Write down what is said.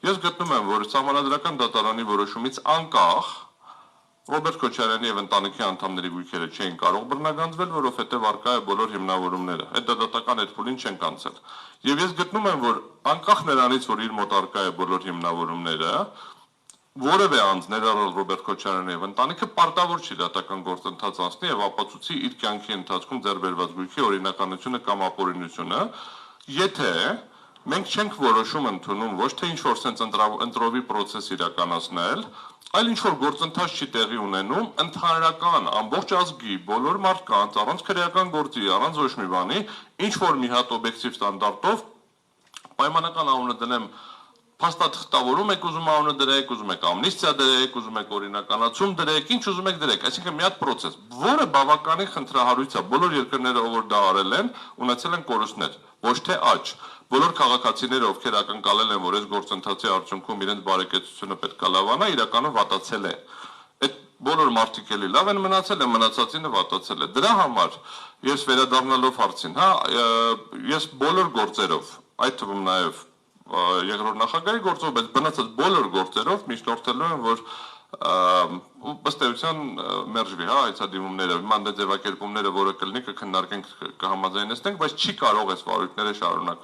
Ես գտնում եմ, որ Սահմանադրական դատարանի որոշումից անկախ Ռոբերտ Քոչարյանի եւ ընտանիքի անդամների գույքերը չէին կարող բռնագանձվել, որովհետեւ արկա է բոլոր հիմնավորումները։ Այդ դատական այդ փուլին չեն կանցել։ Եվ ես գտնում եմ, որ անկախ նրանից, որ իր մոտ արկա է բոլոր հիմնավորումները, որևէ անձ ներառյալ Ռոբերտ Քոչարյանը եւ ընտանիքը պարտավոր չի դատական գործընթաց անցնի եւ ապացուցի իր կյանքի ընթացքում ձեռբերված գույքի օրինականությունը կամ ապօրինությունը, եթե մենք չենք որոշում ընդունում ոչ թե ինչ-որ sense ընտրովի process իրականացնել, այլ ինչ-որ գործընթաց չի տեղի ունենում ընդհանրական ամբողջ ազգի բոլոր մարդկանց առանց քրեական գործի, առանց ոչ մի բանի, ինչ-որ մի հատ օբյեկտիվ ստանդարտով պայմանական անունը դնեմ փաստաթղթավորում եք ուզում անունը դրեք, ուզում եք ամնիստիա դրեք, ուզում եք օրինականացում դրեք, ինչ ուզում եք դրեք, այսինքն մի հատ process, որը բավականին խնդրահարույց է, բոլոր երկրները, որ դա արել են, ունեցել են կորուստներ, ոչ թե աճ։ Բոլոր քաղաքացիները, ովքեր ակնկալել են, որ այս գործընթացի արդյունքում իրենց բարեկեցությունը պետք է լավանա, իրականում վատացել է։ Այդ բոլոր մարդիկ էլի լավ են մնացել, մնացածինը վատացել է։ Դրա համար ես վերադառնալով հարցին, ես բոլոր գործերով, այդ թվում նաև երկրորդ նախագահի գործով, բայց բնացած բոլոր գործերով միջնորդելու եմ, որ ըստ էության մերժվի, այցադիմումները, մանդ ձևակերպումները, որը կլինի, կքննարկենք, կհամաձայնեցնենք, բայց չի կարող այս վարույթները շարունակվել։